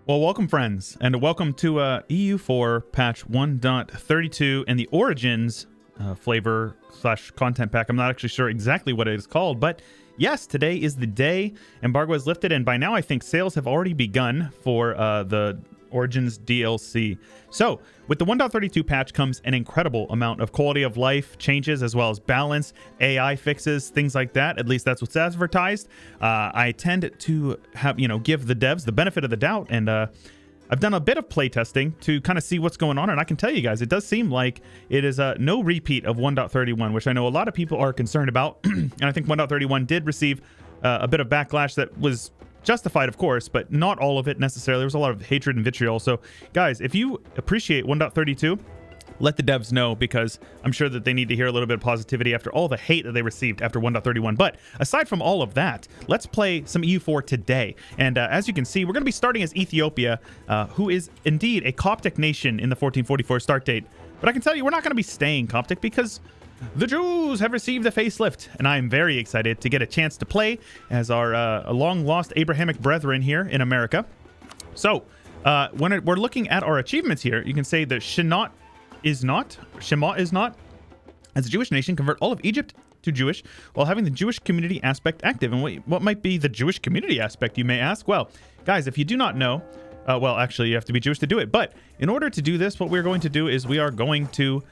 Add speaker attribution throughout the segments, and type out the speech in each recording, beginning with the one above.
Speaker 1: Well, welcome friends, and welcome to EU4 patch 1.32 and the Origins flavor / content pack. I'm not actually sure exactly what it is called, but yes, today is the day. Embargo is lifted, and by now I think sales have already begun for the Origins DLC. So, with the 1.32 patch comes an incredible amount of quality of life changes, as well as balance, AI fixes, things like that. At least that's what's advertised. I tend to have, give the devs the benefit of the doubt, and I've done a bit of playtesting to kind of see what's going on, and I can tell you guys, it does seem like it is no repeat of 1.31, which I know a lot of people are concerned about, and I think 1.31 did receive a bit of backlash that was justified, of course, but not all of it necessarily. There was a lot of hatred and vitriol. So, guys, if you appreciate 1.32, let the devs know, because I'm sure that they need to hear a little bit of positivity after all the hate that they received after 1.31. But aside from all of that, let's play some EU4 today. And as you can see, we're going to be starting as Ethiopia, who is indeed a Coptic nation in the 1444 start date. But I can tell you, we're not going to be staying Coptic because the Jews have received a facelift, and I am very excited to get a chance to play as our long-lost Abrahamic brethren here in America. So, when we're looking at our achievements here, you can say that Shemot is not, as a Jewish nation, convert all of Egypt to Jewish while having the Jewish community aspect active. And what might be the Jewish community aspect, you may ask? Well, guys, if you do not know, well, actually, you have to be Jewish to do it. But in order to do this, what we're going to do is we are going to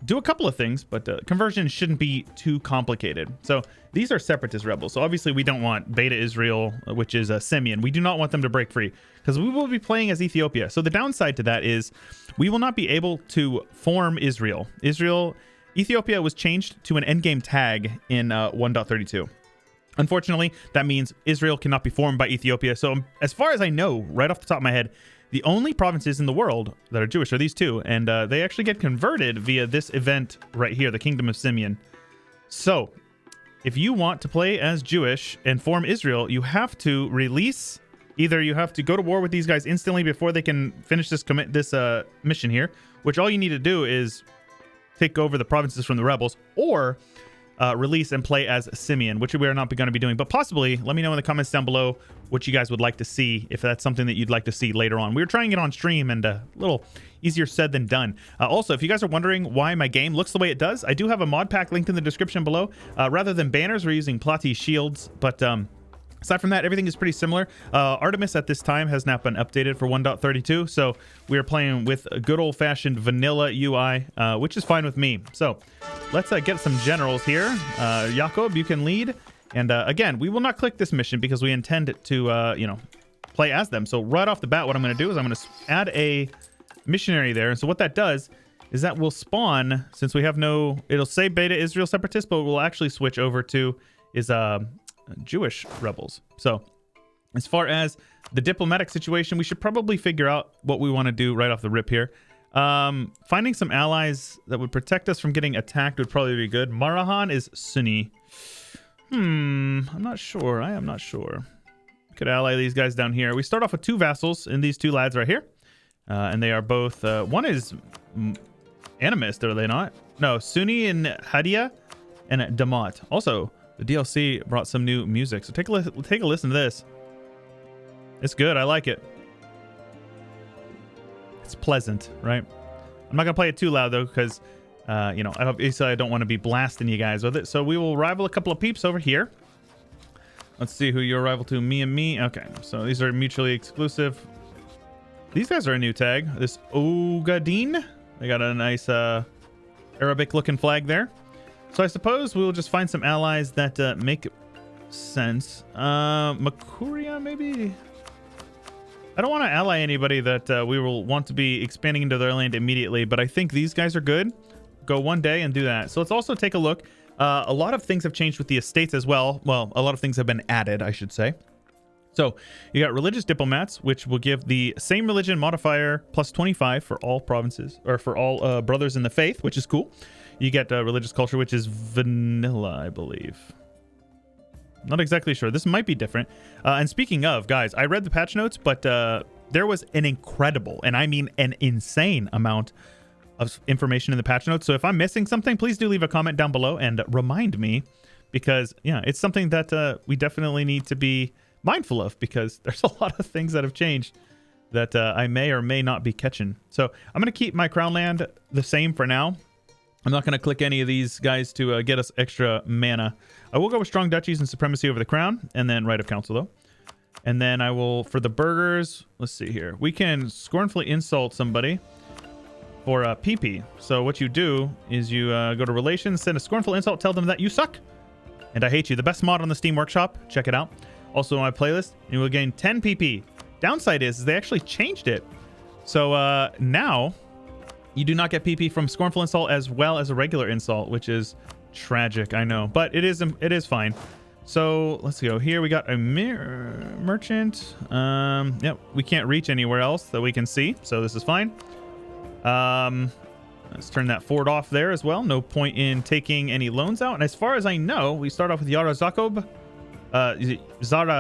Speaker 1: do a couple of things, but conversion shouldn't be too complicated. So these are separatist rebels. So obviously we don't want Beta Israel, which is Simeon. We do not want them to break free because we will be playing as Ethiopia. So the downside to that is we will not be able to form Israel. Ethiopia was changed to an endgame tag in 1.32. Unfortunately, that means Israel cannot be formed by Ethiopia. So as far as I know, right off the top of my head, the only provinces in the world that are Jewish are these two, and they actually get converted via this event right here, the Kingdom of Simeon. So, if you want to play as Jewish and form Israel, you have to release, either you have to go to war with these guys instantly before they can finish this mission here, which all you need to do is take over the provinces from the rebels, or release and play as Simeon, which we are not going to be doing, but possibly let me know in the comments down below what you guys would like to see, if that's something that you'd like to see later on. We were trying it on stream, and a little easier said than done. Also, if you guys are wondering why my game looks the way it does, I do have a mod pack linked in the description below. Rather than banners, we're using Plati shields, but aside from that, everything is pretty similar. Artemis at this time has now been updated for 1.32, so we are playing with a good old-fashioned vanilla UI, which is fine with me. So let's get some generals here. Jakob, you can lead. And again, we will not click this mission because we intend to, play as them. So right off the bat, what I'm going to do is I'm going to add a missionary there. And so what that does is that will spawn, since we have it'll say Beta Israel Separatist, but we'll actually switch over to Jewish rebels. So as far as the diplomatic situation, we should probably figure out what we want to do right off the rip here. Finding some allies that would protect us from getting attacked would probably be good. Marahan is Sunni. I'm not sure. I am not sure. Could ally these guys down here. We start off with two vassals in these two lads right here. And they are both, one is animist, are they not? No, Sunni and Hadia and Damat. Also, the DLC brought some new music, so take a listen to this. It's good. I like it. It's pleasant, right? I'm not gonna play it too loud though, because obviously I don't want to be blasting you guys with it. So we will rival a couple of peeps over here. Let's see who you're rival to. Me and me. Okay, so these are mutually exclusive. These guys are a new tag. This Ogaden. They got a nice Arabic-looking flag there. So I suppose we'll just find some allies that make sense. Makuria, maybe? I don't want to ally anybody that we will want to be expanding into their land immediately, but I think these guys are good. Go one day and do that. So let's also take a look. A lot of things have changed with the estates as well. Well, a lot of things have been added, I should say. So you got religious diplomats, which will give the same religion modifier plus 25 for all provinces, or for all brothers in the faith, which is cool. You get religious culture, which is vanilla, I believe. Not exactly sure. This might be different. And speaking of, guys, I read the patch notes, but there was an incredible, and I mean an insane amount of information in the patch notes. So if I'm missing something, please do leave a comment down below and remind me, because, yeah, it's something that we definitely need to be mindful of, because there's a lot of things that have changed that I may or may not be catching. So I'm going to keep my crown land the same for now. I'm not going to click any of these guys to get us extra mana. I will go with strong duchies and supremacy over the crown, and then right of council though. And then I will, for the burghers, let's see here. We can scornfully insult somebody for PP. So what you do is you go to relations, send a scornful insult, tell them that you suck and I hate you. The best mod on the Steam Workshop. Check it out. Also on my playlist. And you will gain 10 PP. Downside is they actually changed it. So now you do not get PP from scornful insult as well as a regular insult, which is tragic, I know. But it is fine. So let's go here. We got a merchant. Yep, we can't reach anywhere else that we can see. So this is fine. Let's turn that fort off there as well. No point in taking any loans out. And as far as I know, we start off with Zara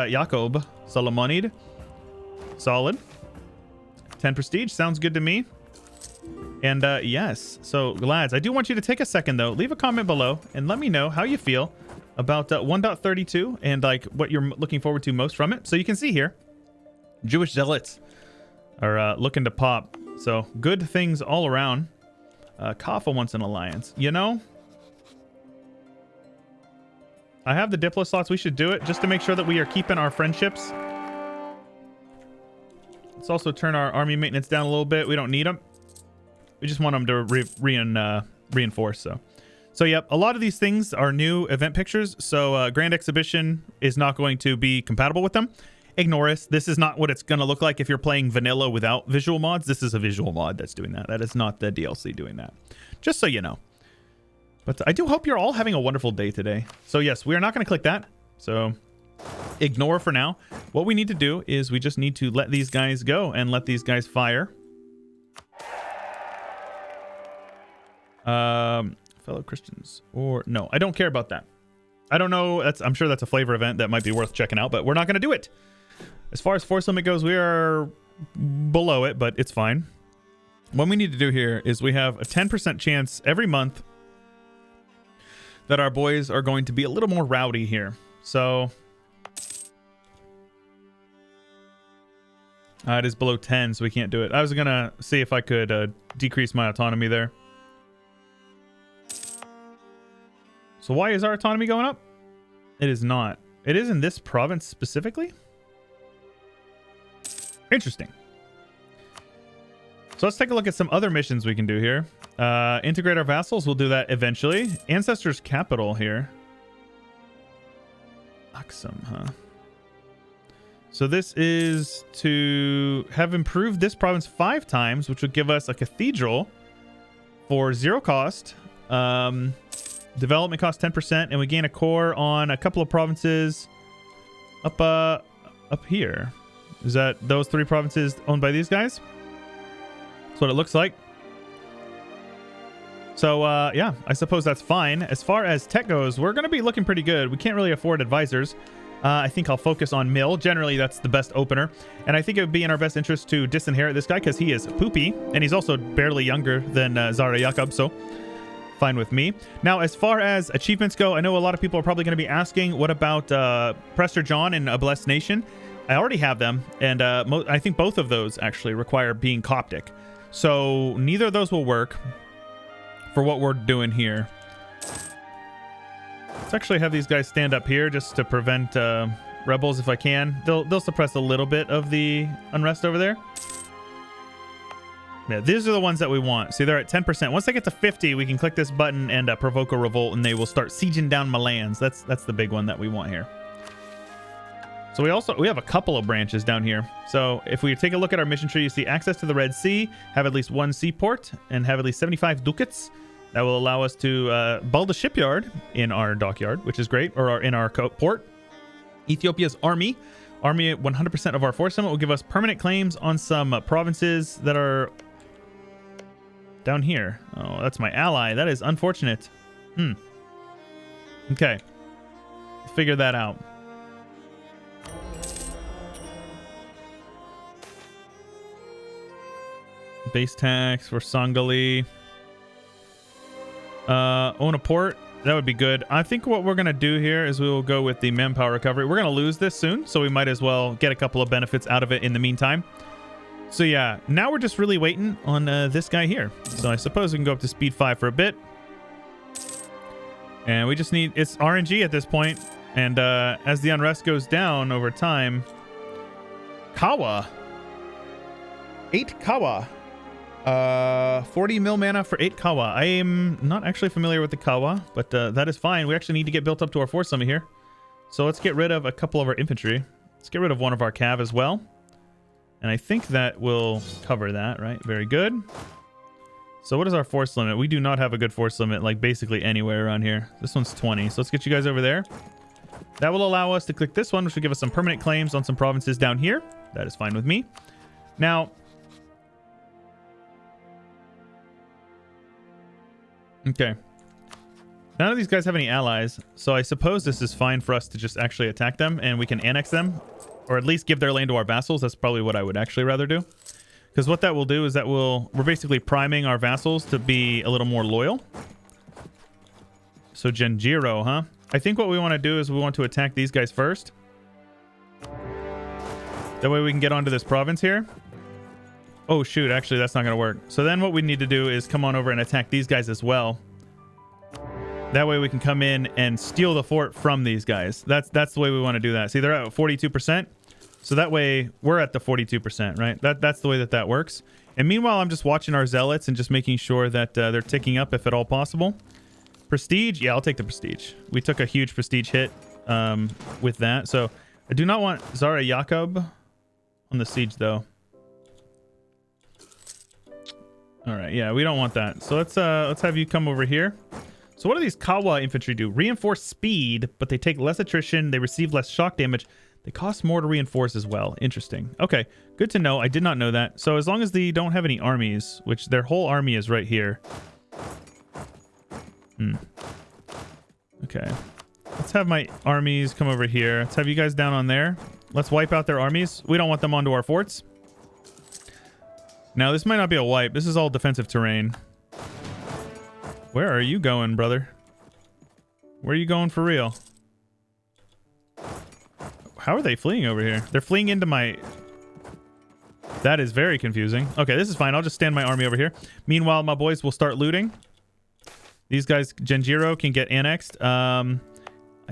Speaker 1: Jacob Solomonid. Solid. 10 prestige. Sounds good to me. And yes. So lads, I do want you to take a second though. Leave a comment below and let me know how you feel about 1.32 and like what you're looking forward to most from it. So you can see here, Jewish zealots are looking to pop. So good things all around. Kaffa wants an alliance. You know, I have the Diplo slots. We should do it just to make sure that we are keeping our friendships. Let's also turn our army maintenance down a little bit. We don't need them. We just want them to reinforce. So yep, a lot of these things are new event pictures. So Grand Exhibition is not going to be compatible with them. Ignore us. This is not what it's going to look like if you're playing vanilla without visual mods. This is a visual mod that's doing that. That is not the DLC doing that. Just so you know. But I do hope you're all having a wonderful day today. So yes, we are not going to click that. So ignore for now. What we need to do is we just need to let these guys go and let these guys fire. Fellow Christians, or no, I don't care about that. I don't know. I'm sure that's a flavor event that might be worth checking out, but we're not going to do it. As far as force limit goes, we are below it, but it's fine. What we need to do here is we have a 10% chance every month that our boys are going to be a little more rowdy here. So it is below 10, so we can't do it. I was going to see if I could decrease my autonomy there. So why is our autonomy going up? It is not. It is in this province specifically? Interesting. So let's take a look at some other missions we can do here. Integrate our vassals. We'll do that eventually. Ancestors' capital here. Aksum, huh? So this is to have improved this province 5 times, which would give us a cathedral for 0 cost. Development cost 10%, and we gain a core on a couple of provinces up here. Is that those 3 provinces owned by these guys? That's what it looks like. So yeah, I suppose that's fine. As far as tech goes, we're going to be looking pretty good. We can't really afford advisors. I think I'll focus on mill. Generally, that's the best opener. And I think it would be in our best interest to disinherit this guy because he is poopy, and he's also barely younger than Zara Jacob, so fine with me. Now, as far as achievements go, I know a lot of people are probably going to be asking, what about Prester John and A Blessed Nation? I already have them, and I think both of those actually require being Coptic. So neither of those will work for what we're doing here. Let's actually have these guys stand up here just to prevent rebels if I can. They'll suppress a little bit of the unrest over there. Yeah, these are the ones that we want. See, they're at 10%. Once they get to 50, we can click this button and provoke a revolt, and they will start sieging down my lands. That's the big one that we want here. So we have a couple of branches down here. So if we take a look at our mission tree, you see access to the Red Sea, have at least 1 seaport, and have at least 75 ducats. That will allow us to build a shipyard in our dockyard, which is great, or in our port. Ethiopia's army at 100% of our force limit will give us permanent claims on some provinces that are down here. Oh, that's my ally. That is unfortunate. Okay. Figure that out. Base tax for Sangali. Own a port. That would be good. I think what we're going to do here is we will go with the manpower recovery. We're going to lose this soon, so we might as well get a couple of benefits out of it in the meantime. So yeah, now we're just really waiting on this guy here. So I suppose we can go up to speed 5 for a bit. And we just need... It's RNG at this point. And as the unrest goes down over time... Kawa. 8 Kawa. 40 mil mana for 8 Kawa. I am not actually familiar with the Kawa, but that is fine. We actually need to get built up to our force limit here. So let's get rid of a couple of our infantry. Let's get rid of one of our cav as well. And I think that will cover that, right? Very good. So what is our force limit? We do not have a good force limit, like basically anywhere around here. This one's 20. So let's get you guys over there. That will allow us to click this one, which will give us some permanent claims on some provinces down here. That is fine with me. Now... Okay. None of these guys have any allies, so I suppose this is fine for us to just actually attack them and we can annex them, or at least give their land to our vassals. That's probably what I would actually rather do. Because what that will do is that we're basically priming our vassals to be a little more loyal. So Genjiro, huh? I think what we want to do is we want to attack these guys first. That way we can get onto this province here. Oh shoot, actually that's not going to work. So then what we need to do is come on over and attack these guys as well. That way we can come in and steal the fort from these guys. That's the way we want to do that. See, they're at 42%. So that way we're at the 42%, right? That's the way that works. And meanwhile, I'm just watching our zealots and just making sure that they're ticking up if at all possible. Prestige? Yeah, I'll take the prestige. We took a huge prestige hit with that. So I do not want Zara Jakob on the siege though. All right, yeah, we don't want that. So let's have you come over here. So what do these Kawa infantry do? Reinforce speed, but they take less attrition. They receive less shock damage. They cost more to reinforce as well. Interesting. Okay, good to know. I did not know that. So as long as they don't have any armies, which their whole army is right here. Okay. Let's have my armies come over here. Let's have you guys down on there. Let's wipe out their armies. We don't want them onto our forts. Now, this might not be a wipe. This is all defensive terrain. Where are you going, brother? Where are you going for real? How are they fleeing over here? They're fleeing into my... That is very confusing. Okay, this is fine. I'll just stand my army over here. Meanwhile, my boys will start looting. These guys, Genjiro, can get annexed. I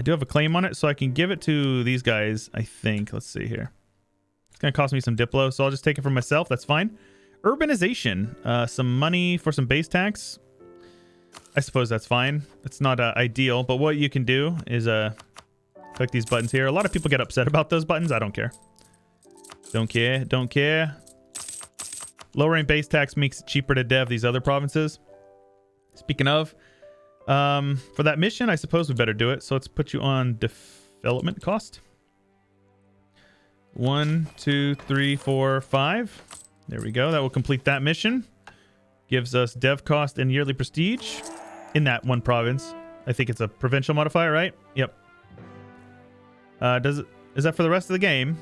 Speaker 1: do have a claim on it, so I can give it to these guys, I think. Let's see here. It's going to cost me some Diplo, so I'll just take it for myself. That's fine. Urbanization. Some money for some base tax. I suppose that's fine. It's not ideal, but what you can do is click these buttons here. A lot of people get upset about those buttons. I don't care. Don't care. Don't care. Lowering base tax makes it cheaper to dev these other provinces. Speaking of, for that mission, I suppose we better do it. So let's put you on development cost. 1, 2, 3, 4, 5. There we go. That will complete that mission. Gives us dev cost and yearly prestige in that one province. I think it's a provincial modifier, right? Yep. Is that for the rest of the game?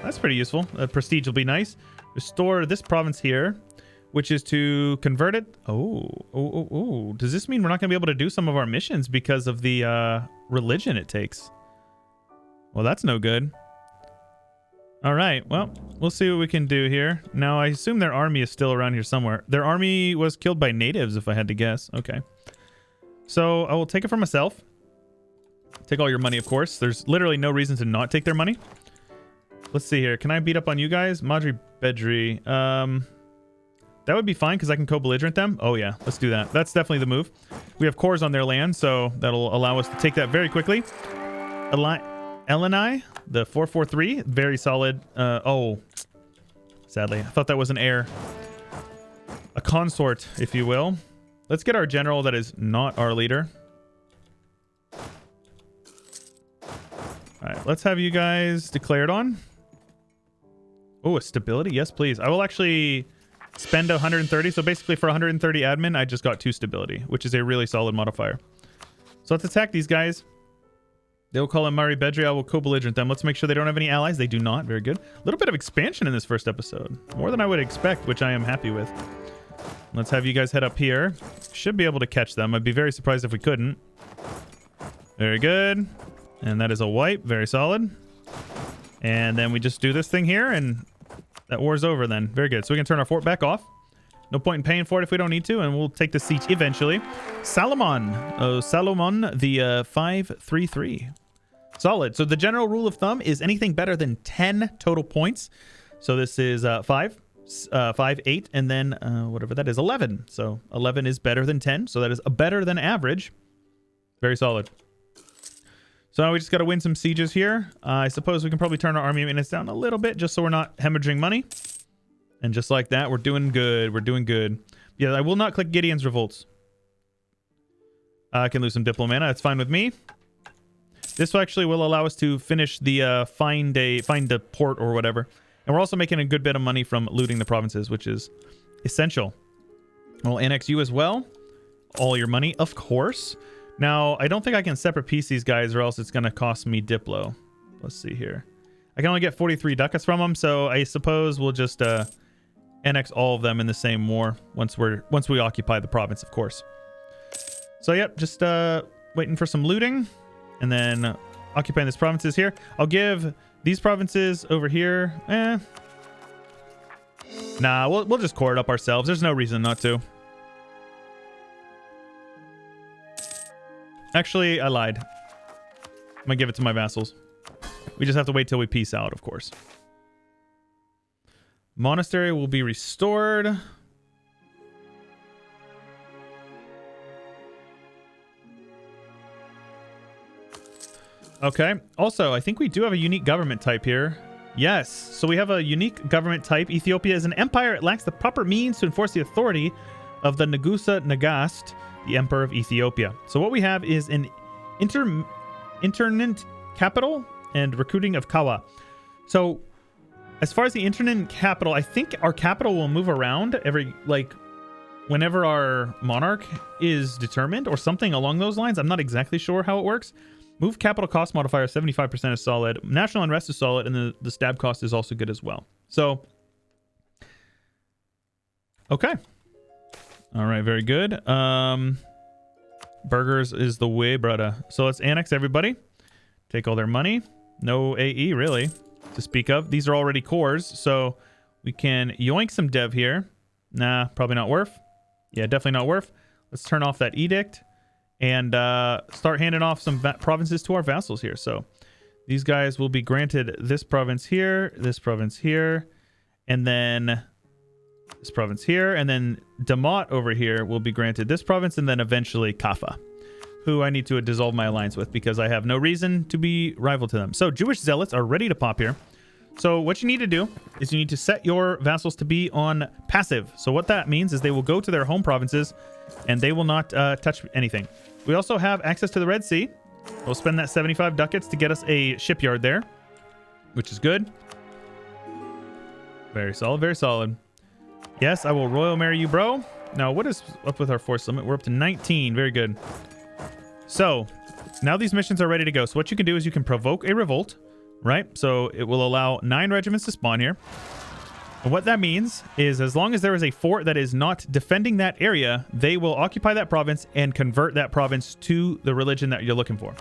Speaker 1: That's pretty useful. Prestige will be nice. Restore this province here, which is to convert it. Oh. Does this mean we're not going to be able to do some of our missions because of the religion it takes? Well, that's no good. All right. Well, we'll see what we can do here. Now, I assume their army is still around here somewhere. Their army was killed by natives, if I had to guess. Okay. So I will take it for myself. Take all your money, of course. There's literally no reason to not take their money. Let's see here. Can I beat up on you guys? Madri Bedri. That would be fine because I can co-belligerent them. Oh, yeah. Let's do that. That's definitely the move. We have cores on their land, so that'll allow us to take that very quickly. Eleni, the 443. Very solid. Sadly. I thought that was an heir. A consort, if you will. Let's get our general that is not our leader. All right, let's have you guys declared on. Oh, a stability? Yes, please. I will actually spend 130. So basically for 130 admin, I just got 2 stability, which is a really solid modifier. So let's attack these guys. They'll call him Mari Bedri. I will co-belligerent them. Let's make sure they don't have any allies. They do not. Very good. A little bit of expansion in this first episode. More than I would expect, which I am happy with. Let's have you guys head up here. Should be able to catch them. I'd be very surprised if we couldn't. Very good. And that is a wipe. Very solid. And then we just do this thing here, and that war's over then. Very good. So we can turn our fort back off. No point in paying for it if we don't need to, and we'll take the siege eventually. Salomon. Oh, Salomon, the 533. Solid. So the general rule of thumb is anything better than 10 total points. So this is 5, 8, and then whatever that is, 11. So 11 is better than 10. So that is a better than average. Very solid. So now we just got to win some sieges here. I suppose we can probably turn our army maintenance down a little bit just so we're not hemorrhaging money. And just like that, we're doing good. We're doing good. Yeah, I will not click Gideon's revolts. I can lose some diplomata. That's fine with me. This actually will allow us to finish the find a port or whatever. And we're also making a good bit of money from looting the provinces, which is essential. We'll annex you as well. All your money, of course. Now, I don't think I can separate piece these guys or else it's going to cost me Diplo. Let's see here. I can only get 43 ducats from them, so I suppose we'll just annex all of them in the same war once we occupy the province, of course. So, yep, just waiting for some looting and then occupying these provinces here. I'll give these provinces over here. Nah, we'll just core it up ourselves. There's no reason not to. Actually, I lied. I'm gonna give it to my vassals. We just have to wait till we peace out, of course. Monastery will be restored. Okay. Also, I think we do have a unique government type here. Yes. So we have a unique government type. Ethiopia is an empire. It lacks the proper means to enforce the authority of the Nagusa Nagast, the Emperor of Ethiopia. So what we have is an internment capital and recruiting of Kawa. So as far as the internment capital, I think our capital will move around every, like, whenever our monarch is determined or something along those lines. I'm not exactly sure how it works. Move capital cost modifier 75% is solid. National unrest is solid, and the stab cost is also good as well. So, okay. All right, very good. Burgers is the way, brother. So let's annex everybody. Take all their money. No AE, really, to speak of. These are already cores, so we can yoink some dev here. Nah, probably not worth. Yeah, definitely not worth. Let's turn off that edict and start handing off some provinces to our vassals here. So these guys will be granted this province here, and then this province here, and then Damat over here will be granted this province, and then eventually Kaffa, who I need to dissolve my alliance with because I have no reason to be rival to them. So Jewish zealots are ready to pop here. So what you need to do is you need to set your vassals to be on passive. So what that means is they will go to their home provinces and they will not touch anything. We also have access to the Red Sea. We'll spend that 75 ducats to get us a shipyard there, which is good. Very solid, very solid. Yes, I will royal marry you, bro. Now, what is up with our force limit? We're up to 19. Very good. So, now these missions are ready to go. So what you can do is you can provoke a revolt, right? So it will allow 9 regiments to spawn here. And what that means is as long as there is a fort that is not defending that area, they will occupy that province and convert that province to the religion that you're looking for.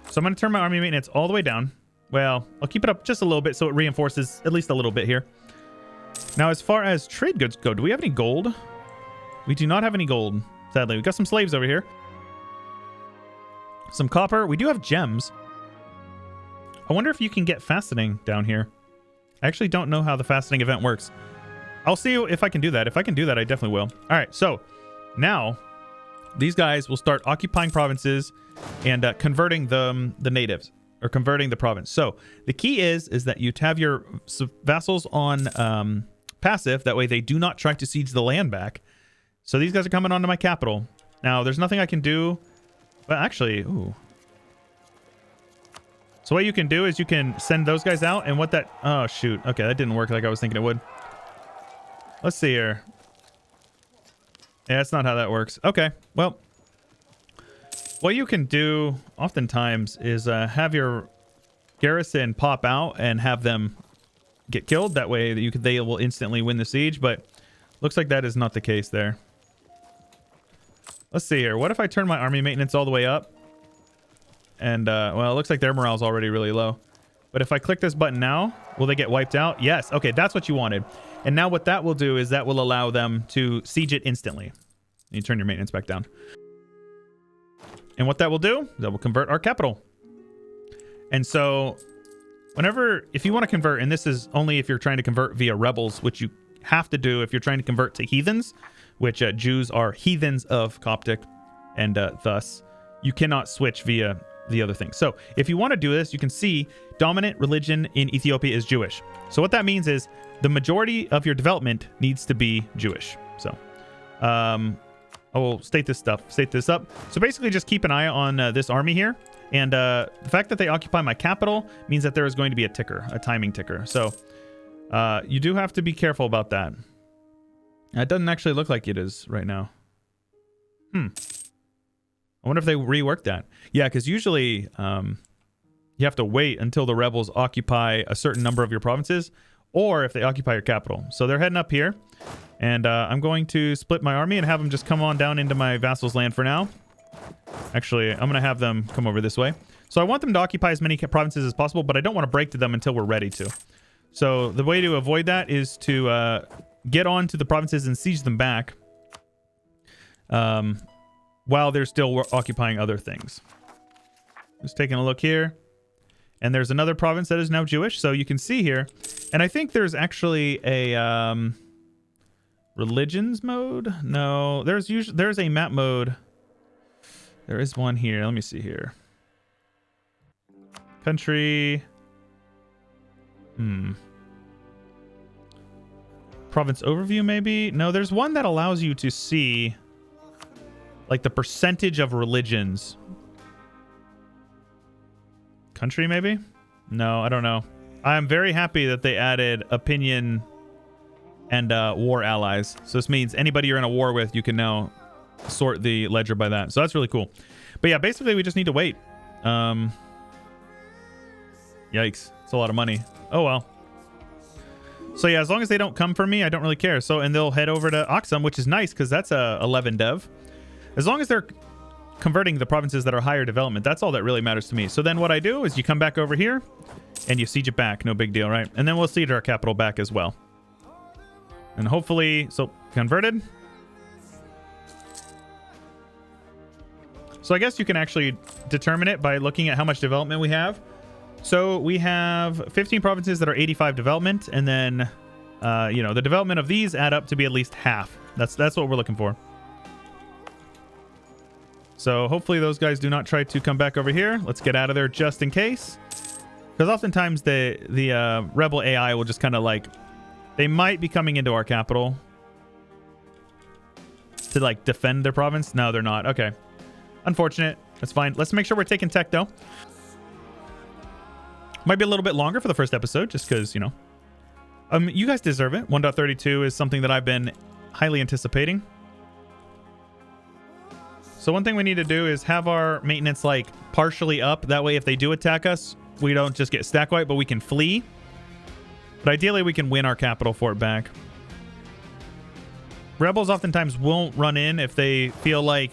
Speaker 1: So I'm going to turn my army maintenance all the way down. Well, I'll keep it up just a little bit so it reinforces at least a little bit here. Now, as far as trade goods go, do we have any gold? We do not have any gold, sadly. We've got some slaves over here. Some copper. We do have gems. I wonder if you can get fastening down here. I actually don't know how the fastening event works. I'll see if I can do that. If I can do that, I definitely will. All right, so now these guys will start occupying provinces and converting the natives, or converting the province. So the key is that you have your vassals on passive. That way they do not try to siege the land back. So these guys are coming onto my capital. Now, there's nothing I can do. Well, actually, ooh. So what you can do is you can send those guys out, and what that... Oh, shoot. Okay, that didn't work like I was thinking it would. Let's see here. Yeah, that's not how that works. Okay, well... What you can do oftentimes is have your garrison pop out and have them get killed. That way they will instantly win the siege, but looks like that is not the case there. Let's see here. What if I turn my army maintenance all the way up? And, well, it looks like their morale's already really low. But if I click this button now, will they get wiped out? Yes. Okay, that's what you wanted. And now what that will do is that will allow them to siege it instantly. You turn your maintenance back down. And what that will do, that will convert our capital. And so if you want to convert, and this is only if you're trying to convert via rebels, which you have to do if you're trying to convert to heathens, which Jews are heathens of Coptic, and thus you cannot switch via the other thing. So if you want to do this, you can see dominant religion in Ethiopia is Jewish. So what that means is the majority of your development needs to be Jewish. So I will state this up. So basically just keep an eye on this army here. And the fact that they occupy my capital means that there is going to be a ticker, a timing ticker. So you do have to be careful about that. It doesn't actually look like it is right now. I wonder if they reworked that. Yeah, because usually you have to wait until the rebels occupy a certain number of your provinces, or if they occupy your capital. So they're heading up here, and I'm going to split my army and have them just come on down into my vassal's land for now. Actually, I'm going to have them come over this way. So I want them to occupy as many provinces as possible, but I don't want to break to them until we're ready to. So the way to avoid that is to get on to the provinces and siege them back while they're still occupying other things. Just taking a look here. And there's another province that is now Jewish. So you can see here. And I think there's actually a religions mode. No, there's a map mode. There is one here. Let me see here. Country. Province overview, maybe? No, there's one that allows you to see like the percentage of religions. Country, maybe? No, I don't know. I'm very happy that they added opinion and war allies. So this means anybody you're in a war with, you can now sort the ledger by that. So that's really cool. But yeah, basically we just need to wait. Yikes. It's a lot of money. Oh well. So yeah, as long as they don't come for me, I don't really care. So, and they'll head over to Aksum, which is nice because that's a 11 dev. As long as they're converting the provinces that are higher development, that's all that really matters to me. So then what I do is you come back over here and you siege it back. No big deal, right? And then we'll siege our capital back as well. And hopefully, so converted. So I guess you can actually determine it by looking at how much development we have. So we have 15 provinces that are 85 development, and then the development of these add up to be at least half. That's what we're looking for. So hopefully those guys do not try to come back over here. Let's get out of there just in case, because oftentimes the rebel AI will just kind of like, they might be coming into our capital to like defend their province. No, they're not. Okay, unfortunate. That's fine. Let's make sure we're taking tech though. Might be a little bit longer for the first episode, just because, you guys deserve it. 1.32 is something that I've been highly anticipating. So one thing we need to do is have our maintenance like partially up. That way, if they do attack us, we don't just get stack wipe, but we can flee. But ideally, we can win our capital for it back. Rebels oftentimes won't run in if they feel like,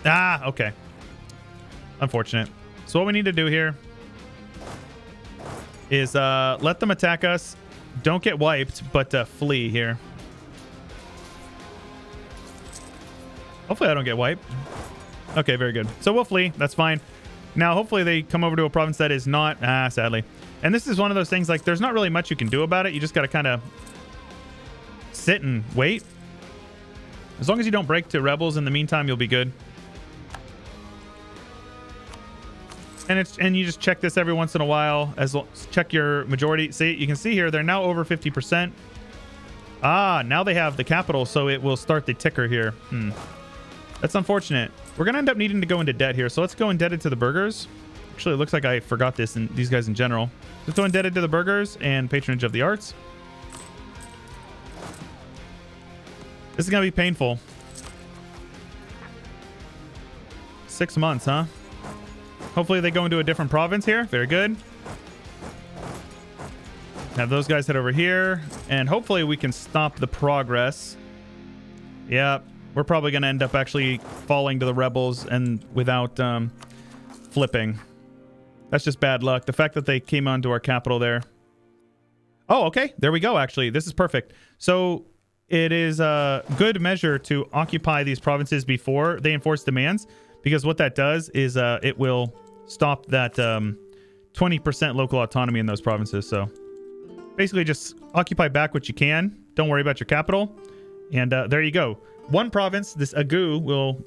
Speaker 1: okay. Unfortunate. So what we need to do here is let them attack us. Don't get wiped, but flee here. Hopefully I don't get wiped. Okay, very good. So we'll flee. That's fine. Now, hopefully they come over to a province that is not... sadly. And this is one of those things, like, there's not really much you can do about it. You just got to kind of sit and wait. As long as you don't break to rebels in the meantime, you'll be good. And you just check this every once in a while. Check your majority. See, you can see here, they're now over 50%. Now they have the capital, so it will start the ticker here. That's unfortunate. We're going to end up needing to go into debt here. So let's go indebted to the burghers. Actually, it looks like I forgot this and these guys in general. Let's go indebted to the burghers and patronage of the arts. This is going to be painful. 6 months, huh? Hopefully they go into a different province here. Very good. Have those guys head over here. And hopefully we can stop the progress. Yep. we're probably going to end up actually falling to the rebels and without flipping. That's just bad luck. The fact that they came onto our capital there. Oh, okay. There we go, actually. This is perfect. So it is a good measure to occupy these provinces before they enforce demands, because what that does is it will stop that 20% local autonomy in those provinces. So basically just occupy back what you can. Don't worry about your capital. And there you go. One province, this Agu, will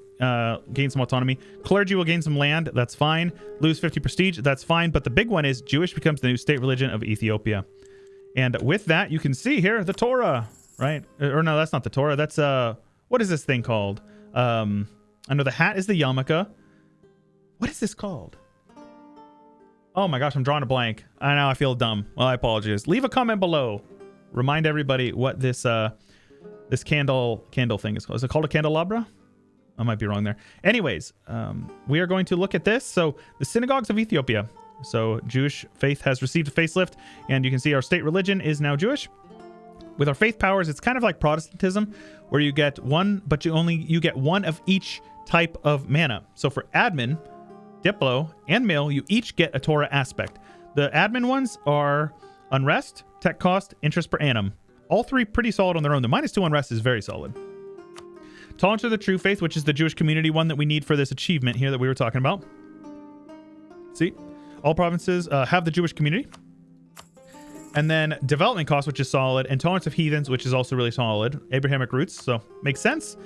Speaker 1: gain some autonomy. Clergy will gain some land. That's fine. Lose 50 prestige. That's fine. But the big one is Jewish becomes the new state religion of Ethiopia. And with that, you can see here the Torah, right? Or no, that's not the Torah. That's what is this thing called? I know the hat is the yarmulke. What is this called? Oh my gosh, I'm drawing a blank. I know, I feel dumb. Well, I apologize. Leave a comment below. Remind everybody what this this candle thing is called. Is it called a candelabra? I might be wrong there. Anyways, we are going to look at this. So the Synagogues of Ethiopia. So Jewish faith has received a facelift, and you can see our state religion is now Jewish. With our faith powers, it's kind of like Protestantism, where you get one, but you get one of each type of mana. So for admin, Diplo, and Mill, you each get a Torah aspect. The admin ones are unrest, tech cost, interest per annum. All three pretty solid on their own. The -2 unrest is very solid. Tolerance of the true faith, which is the Jewish community one that we need for this achievement here that we were talking about. See? All provinces have the Jewish community. And then development cost, which is solid, and tolerance of heathens, which is also really solid. Abrahamic roots, so makes sense.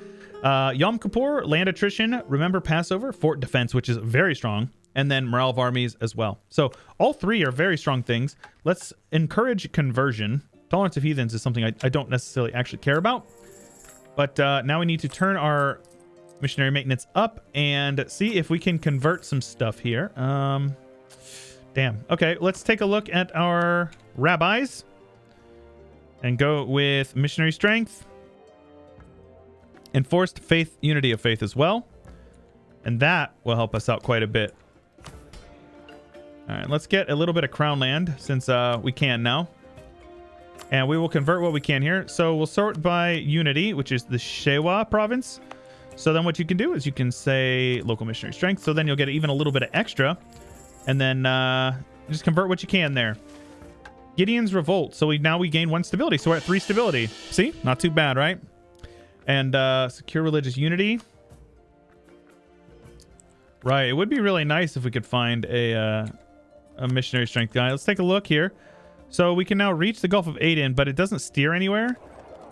Speaker 1: Yom Kippur, land attrition, remember Passover, fort defense, which is very strong, and then morale of armies as well. So all three are very strong things. Let's encourage conversion. Tolerance of heathens is something I don't necessarily actually care about. But now we need to turn our missionary maintenance up and see if we can convert some stuff here. Damn. Okay, let's take a look at our rabbis and go with missionary strength. Enforced faith, unity of faith as well. And that will help us out quite a bit. All right, let's get a little bit of crown land since we can now. And we will convert what we can here. So we'll sort by unity, which is the Shewa province. So then what you can do is you can say local missionary strength. So then you'll get even a little bit of extra. And then just convert what you can there. Gideon's Revolt. So now we gain 1 stability. So we're at 3 stability. See? Not too bad, right? And secure religious unity. Right. It would be really nice if we could find a missionary strength guy. Let's take a look here. So we can now reach the Gulf of Aden, but it doesn't steer anywhere.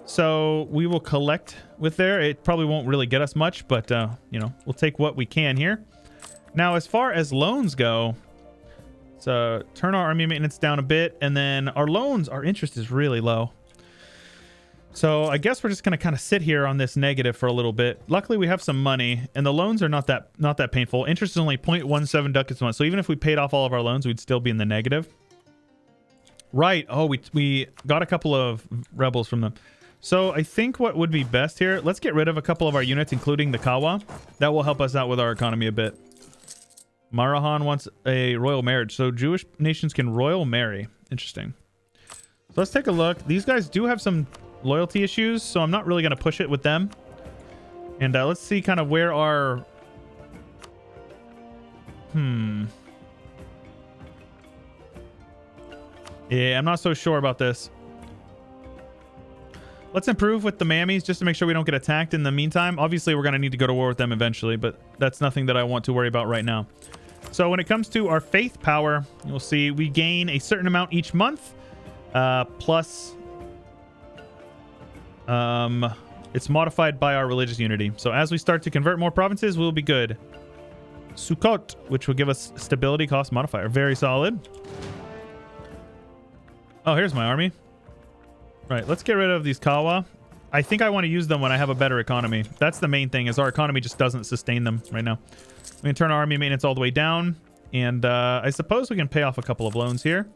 Speaker 1: So we will collect with there. It probably won't really get us much, but, you know, we'll take what we can here. Now, as far as loans go, so turn our army maintenance down a bit, and then our loans, our interest is really low. So I guess we're just going to kind of sit here on this negative for a little bit. Luckily, we have some money, and the loans are not that painful. Interest is only 0.17 ducats a month. So even if we paid off all of our loans, we'd still be in the negative. Right. Oh, we got a couple of rebels from them. So I think what would be best here, let's get rid of a couple of our units, including the Kawa. That will help us out with our economy a bit. Marahan wants a royal marriage. So Jewish nations can royal marry. Interesting. So let's take a look. These guys do have some loyalty issues, so I'm not really going to push it with them. And let's see kind of where our... Yeah, I'm not so sure about this. Let's improve with the mammies just to make sure we don't get attacked in the meantime. Obviously, we're going to need to go to war with them eventually, but that's nothing that I want to worry about right now. So when it comes to our faith power, you'll see we gain a certain amount each month. Plus, it's modified by our religious unity. So as we start to convert more provinces, we'll be good. Sukkot, which will give us stability cost modifier. Very solid. Oh, here's my army. Right, let's get rid of these Kawa. I think I want to use them when I have a better economy. That's the main thing, is our economy just doesn't sustain them right now. We can turn our army maintenance all the way down. And I suppose we can pay off a couple of loans here.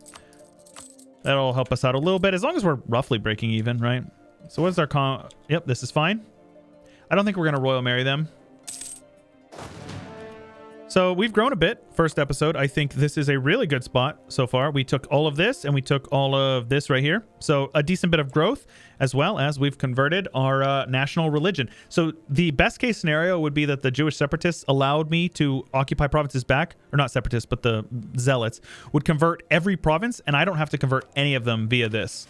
Speaker 1: That'll help us out a little bit, as long as we're roughly breaking even, right? So what's our Yep, this is fine. I don't think we're going to royal marry them. So we've grown a bit. First episode, I think this is a really good spot so far. We took all of this and we took all of this right here. So a decent bit of growth, as well as we've converted our national religion. So the best case scenario would be that the Jewish separatists allowed me to occupy provinces back, or not separatists, but the zealots would convert every province, and I don't have to convert any of them via this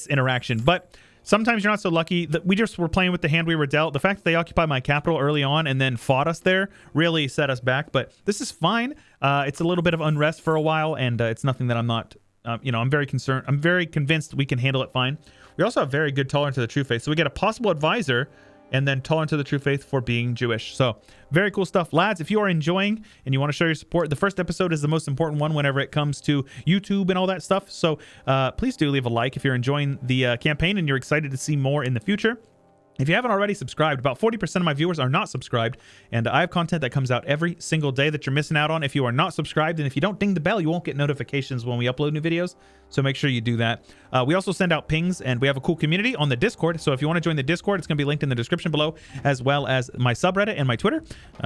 Speaker 1: interaction. But sometimes you're not so lucky. That we just were playing with the hand we were dealt. The fact that they occupied my capital early on and then fought us there really set us back. But this is fine. It's a little bit of unrest for a while, and it's nothing that I'm not, I'm very concerned. I'm very convinced we can handle it fine. We also have very good tolerance to the true faith. So we get a possible advisor and then tolerant to the true faith for being Jewish. So very cool stuff. Lads, if you are enjoying and you want to show your support, the first episode is the most important one whenever it comes to YouTube and all that stuff. So please do leave a like if you're enjoying the campaign and you're excited to see more in the future. If you haven't already subscribed, about 40% of my viewers are not subscribed, and I have content that comes out every single day that you're missing out on. If you are not subscribed, and if you don't ding the bell, you won't get notifications when we upload new videos, so make sure you do that. We also send out pings, and we have a cool community on the Discord, so if you want to join the Discord, it's going to be linked in the description below, as well as my subreddit and my Twitter.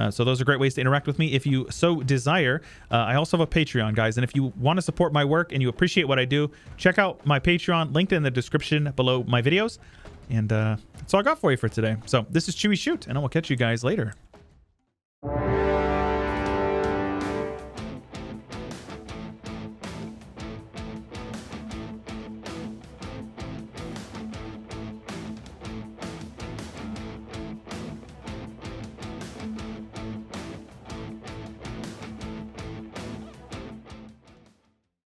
Speaker 1: So those are great ways to interact with me if you so desire. I also have a Patreon, guys, and if you want to support my work and you appreciate what I do, check out my Patreon, linked in the description below my videos. And that's all I got for you for today. So this is Chewyshoot, and I will catch you guys later.